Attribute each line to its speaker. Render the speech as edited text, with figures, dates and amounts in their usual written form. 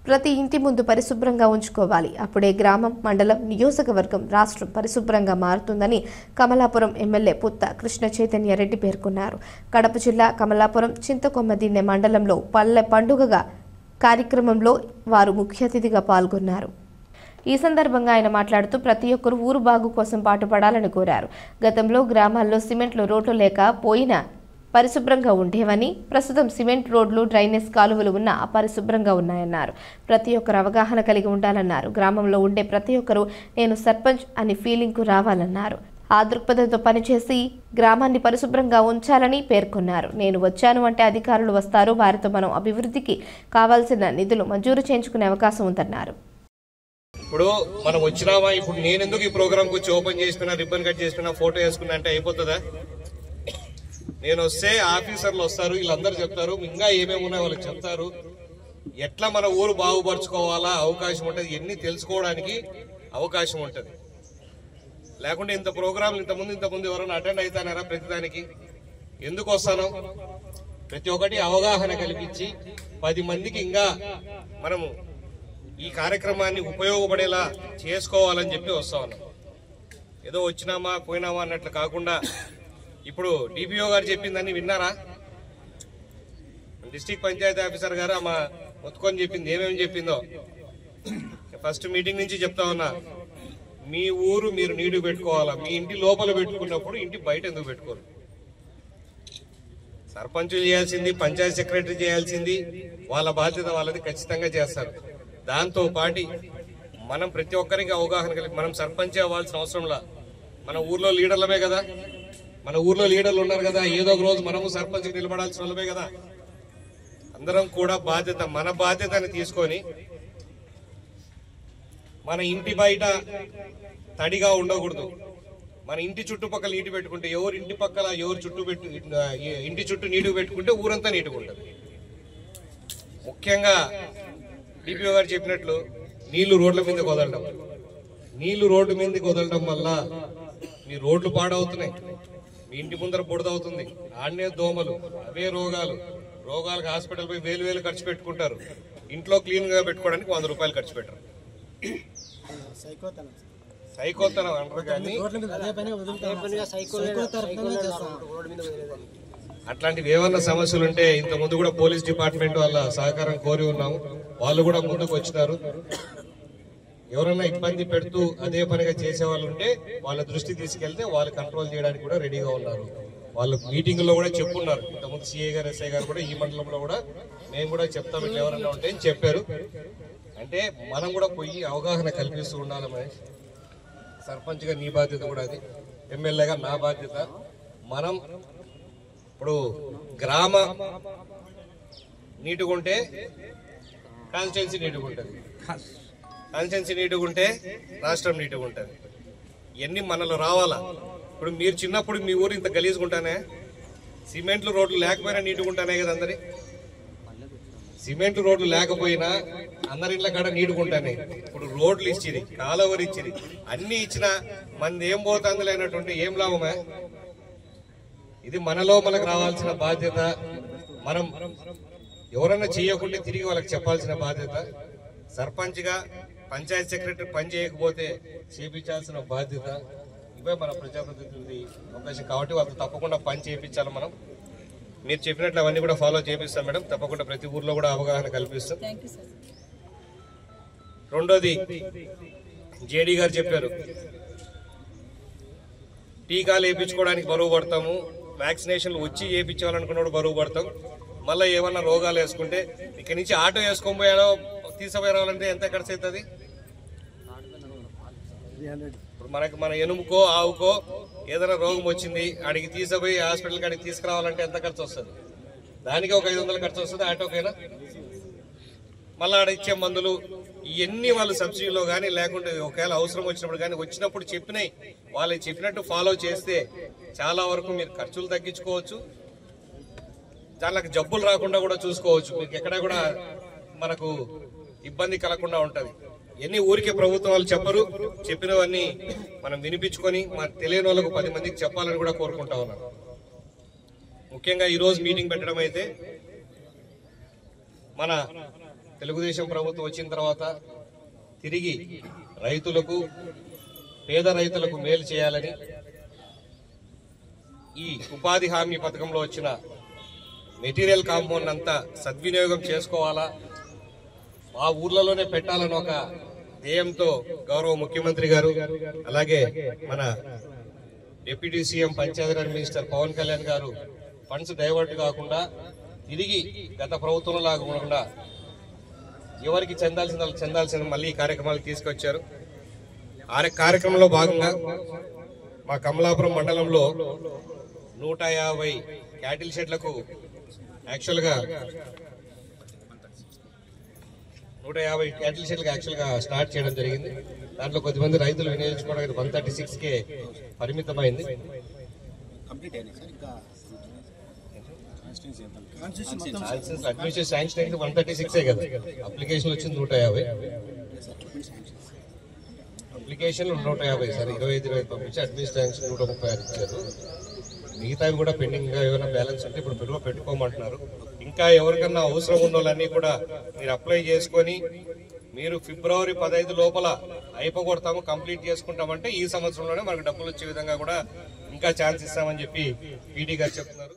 Speaker 1: ప్రతి ఇంటి ముందు పరిశుభ్రంగా ఉంచుకోవాలి. అప్పుడే గ్రామం, మండలం, నియోజకవర్గం, రాష్ట్రం పరిశుభ్రంగా మారుతుందని కమలాపురం ఎమ్మెల్యే పుత్త కృష్ణ చైతన్య రెడ్డి పేర్కొన్నారు. కడప జిల్లా కమలాపురం చింతకొమ్మదిన్నె మండలంలో పల్లె పండుగగా కార్యక్రమంలో వారు ముఖ్య అతిథిగా పాల్గొన్నారు. ఈ సందర్భంగా ఆయన మాట్లాడుతూ ప్రతి ఒక్కరూ ఊరు బాగు కోసం పాటుపడాలని కోరారు. గతంలో గ్రామాల్లో సిమెంట్లు రోడ్లు లేక పోయినా పరిశుభ్రంగా ఉండేవని, ప్రస్తుతం సిమెంట్ రోడ్లు, డ్రైనేజ్ కాలువలు ఉన్నా అపరిశుభ్రంగా ఉన్నాయన్నారు. ప్రతి ఒక్కరు అవగాహన కలిగి ఉండాలన్నారు. గ్రామంలో ఉండే ప్రతి ఒక్కరూ నేను సర్పంచ్ అని ఫీలింగ్కు రావాలన్నారు. ఆ దృక్పథంతో పనిచేసి గ్రామాన్ని పరిశుభ్రంగా ఉంచాలని పేర్కొన్నారు. నేను వచ్చాను అంటే అధికారులు వస్తారు, వారితో మనం అభివృద్ధికి కావాల్సిన నిధులు మంజూరు చేయించుకునే అవకాశం ఉందన్నారు.
Speaker 2: ఇప్పుడు మనం వచ్చినామా, ఇప్పుడు నేను ఎందుకు ఈ ప్రోగ్రామ్ వచ్చి ఓపెన్ చేసుకున్నా, రిబ్బన్ కట్ చేసుకున్నా, ఫోటో వేసుకున్నా అంటే అయిపోతుందా? నేను వస్తే ఆఫీసర్లు వస్తారు, వీళ్ళందరూ చెప్తారు, ఇంకా ఏమేమి ఉన్నాయో వాళ్ళకి చెప్తారు. ఎట్లా మన ఊరు బాగుపరుచుకోవాలా అవకాశం ఉంటుంది, ఎన్ని తెలుసుకోవడానికి అవకాశం ఉంటుంది. లేకుంటే ఇంత ప్రోగ్రాంలు ఇంతకుముందు ఎవరైనా అటెండ్ అవుతానారా? ప్రతిదానికి ఎందుకు వస్తాను? ప్రతి ఒక్కటి అవగాహన కల్పించి 10 మందికి ఇంకా మనము ఈ కార్యక్రమాన్ని ఉపయోగపడేలా చేసుకోవాలని చెప్పి వస్తా ఉన్నాం. ఏదో వచ్చినామా పోయినామా అన్నట్లు కాకుండా ఇప్పుడు డిపిఓ గారు చెప్పిందని విన్నారా? డిస్ట్రిక్ట్ పంచాయతీ ఆఫీసర్ గారు ఆమె మొత్తుకొని చెప్పింది ఏమేమి చెప్పిందో ఫస్ట్ మీటింగ్ నుంచి చెప్తా ఉన్నా. మీ ఊరు మీరు నీడు పెట్టుకోవాలా. మీ ఇంటి లోపల పెట్టుకున్నప్పుడు ఇంటి బయట ఎందుకు పెట్టుకోరు? సర్పంచులు చేయాల్సింది, పంచాయతీ సెక్రటరీ చేయాల్సింది, వాళ్ళ బాధ్యత వాళ్ళది ఖచ్చితంగా చేస్తారు. దాంతో పాటు మనం ప్రతి ఒక్కరికి అవగాహన కలిగి మనం సర్పంచ్ అవ్వాల్సిన అవసరంలా, మన ఊర్లో లీడర్లమే కదా, మన ఊర్లో లీడర్లు ఉన్నారు కదా, ఏదో ఒక రోజు మనము సర్పంచ్ నిలబడాల్సిన వాళ్ళమే కదా. అందరం కూడా బాధ్యత, మన బాధ్యతని తీసుకొని మన ఇంటి బయట తడిగా ఉండకూడదు. మన ఇంటి చుట్టుపక్కల నీటి పెట్టుకుంటే, ఎవరు ఇంటి పక్కల ఎవరు ఇంటి చుట్టూ నీటి పెట్టుకుంటే ఊరంతా నీటిగా ఉంటుంది. ముఖ్యంగా డిపిఓ గారు చెప్పినట్లు నీళ్లు రోడ్ల మీదకి వదలడం, నీళ్లు రోడ్డు మీదకి వదలడం వల్ల మీ రోడ్లు పాడవుతున్నాయి, మీ ఇంటి ముందర బుడదవుతుంది, ఆడనే దోమలు, అవే రోగాలకు హాస్పిటల్ పోయి వేలు ఖర్చు పెట్టుకుంటారు. ఇంట్లో క్లీన్ గా పెట్టుకోవడానికి 100 రూపాయలు ఖర్చు పెట్టరు. సైకోతనం అంటారు కానీ అట్లాంటివి ఏమన్నా సమస్యలు ఉంటే ఇంత ముందు కూడా పోలీస్ డిపార్ట్మెంట్ వాళ్ళ సహకారం కోరి ఉన్నాము. వాళ్ళు కూడా ముందుకు వచ్చినారు. ఎవరైనా ఇబ్బంది పెడుతూ అదే పనిగా చేసే వాళ్ళు ఉంటే వాళ్ళ దృష్టి తీసుకెళ్తే వాళ్ళు కంట్రోల్ చేయడానికి కూడా రెడీగా ఉన్నారు. వాళ్ళు మీటింగ్ లో కూడా చెప్పున్నారు. ఇంతకుముందు సిఐ గారు, ఎస్ఐ గారు కూడా ఈ మండలంలో కూడా మేము కూడా చెప్తాం ఇట్లా ఎవరైనా ఉంటే అని చెప్పారు. అంటే మనం కూడా పోయి అవగాహన కల్పిస్తూ ఉండాలి. మహేష్, సర్పంచ్గా నీ బాధ్యత కూడా అది, ఎమ్మెల్యేగా నా బాధ్యత. మనం ఇప్పుడు గ్రామ నీటుగా ఉంటే కాన్స్టిట్యున్సీ నీటుగా ఉంటుంది, కాన్స్టిట్యున్సీ నీటుగా ఉంటే రాష్ట్రం నీటుగా ఉంటుంది. ఇవన్నీ మనలో రావాలా. ఇప్పుడు మీరు చిన్నప్పుడు మీ ఊరు ఇంత గలీజుకుంటానే, సిమెంట్లు రోడ్లు లేకపోయినా నీటుగా ఉంటానే కదా అందరి. సిమెంట్ రోడ్లు లేకపోయినా అందరి ఇళ్ళ కాడ నీటుకుంటానే. ఇప్పుడు రోడ్లు ఇచ్చిరి, కాలువలు ఇచ్చిరి, అన్ని ఇచ్చినా మంది ఏం పోతుంది లేనటువంటి ఏం లాభమే? ఇది మనలో మనకు రావాల్సిన బాధ్యత. మనం ఎవరన్నా చేయకుంటే తిరిగి వాళ్ళకి చెప్పాల్సిన బాధ్యత. సర్పంచ్ గా పంచాయతీ సెక్రటరీ పని చేయకపోతే చేయించాల్సిన బాధ్యత. ఇవే మన ప్రజాప్రతినిధి అవకాశం కాబట్టి వాళ్ళతో తప్పకుండా పని చేయించాలి. మనం మీరు చెప్పినట్లు అవన్నీ కూడా ఫాలో చేపిస్తాం మేడం. తప్పకుండా ప్రతి ఊర్లో కూడా అవగాహన కల్పిస్తాం. రెండోది జేడీ గారు చెప్పారు, టీకాలు వేయించుకోవడానికి బరువు పడతాము, వ్యాక్సినేషన్లు వచ్చి వేయించాలనుకున్నాడు బరువు పడతాం. మళ్ళీ ఏమన్నా రోగాలు వేసుకుంటే ఇక్కడి నుంచి ఆటో వేసుకొని పోయాలో తీసుకుపోయాలంటే ఎంత ఖర్చు అవుతుంది? ఇప్పుడు మన ఎనుముకో ఆవుకో ఏదైనా రోగం వచ్చింది, ఆడికి తీసుకుపోయి హాస్పిటల్ కాడికి తీసుకురావాలంటే ఎంత ఖర్చు వస్తుంది? దానికి ఒక 500 ఖర్చు వస్తుంది ఆటోకైనా. మళ్ళీ ఆడ ఇచ్చే మందులు ఇవన్నీ వాళ్ళు సబ్సిడీలో కానీ లేకుంటే ఒకవేళ అవసరం వచ్చినప్పుడు కానీ వచ్చినప్పుడు చెప్పినాయి వాళ్ళు చెప్పినట్టు ఫాలో చేస్తే చాలా వరకు మీరు ఖర్చులు తగ్గించుకోవచ్చు. దానికి జబ్బులు రాకుండా కూడా చూసుకోవచ్చు. మీకు ఎక్కడ కూడా మనకు ఇబ్బంది కలగకుండా ఉంటది. ఎన్ని ఊరికే ప్రభుత్వం వాళ్ళు చెప్పరు, చెప్పినవన్నీ మనం వినిపించుకొని మన తెలియని వాళ్ళకు 10 మందికి చెప్పాలని కూడా కోరుకుంటా ఉన్నాను. ముఖ్యంగా ఈ రోజు మీటింగ్ పెట్టడం అయితే మన తెలుగుదేశం ప్రభుత్వం వచ్చిన తర్వాత తిరిగి రైతులకు, పేద రైతులకు మేలు చేయాలని ఈ ఉపాధి హామీ పథకంలో వచ్చిన మెటీరియల్ కాంపౌండ్ అంతా సద్వినియోగం చేసుకోవాలా, ఆ ఊర్లలోనే పెట్టాలని ఒక ధ్యేయంతో గౌరవ ముఖ్యమంత్రి గారు, అలాగే మన deputy CM Panchayati Raj minister Pawan Kalyan గారు ఫండ్స్ డైవర్ట్ కాకుండా తిరిగి గత ప్రభుత్వంలో కాకుండా ఎవరికి చెందాల్సిన మళ్ళీ ఈ కార్యక్రమాలు తీసుకొచ్చారు. ఆ కార్యక్రమంలో భాగంగా మా కమలాపురం మండలంలో 150 క్యాటిల్ షెడ్లకు యాక్చువల్గా 150 క్యాటిల్ షెడ్లకు స్టార్ట్ చేయడం జరిగింది. దాంట్లో కొద్దిమంది రైతులు వినియోగించుకోవడానికి 136కే పరిమితమైంది. అడ్మినిస్ట్రేషన్ శాంక్షన్ అయితే 136 కదా, అప్లికేషన్ వచ్చింది 150. అప్లికేషన్లు 150 సార్, 25 పంపించి అడ్మినిస్ట్రేషన్ 136 ఇచ్చారు. మిగతావి కూడా పెండింగ్ గా ఏమైనా బ్యాలెన్స్ ఉంటే ఇప్పుడు పెట్టుకోమంటున్నారు. ఇంకా ఎవరికన్నా అవసరం ఉన్న వాళ్ళన్నీ కూడా మీరు అప్లై చేసుకొని మీరు ఫిబ్రవరి 15 లోపల అయిపోగొడతాము, కంప్లీట్ చేసుకుంటామంటే ఈ సంవత్సరంలోనే మనకు డబ్బులు వచ్చే విధంగా కూడా ఇంకా ఛాన్స్ ఇస్తామని చెప్పి పీడీ గారు చెప్తున్నారు.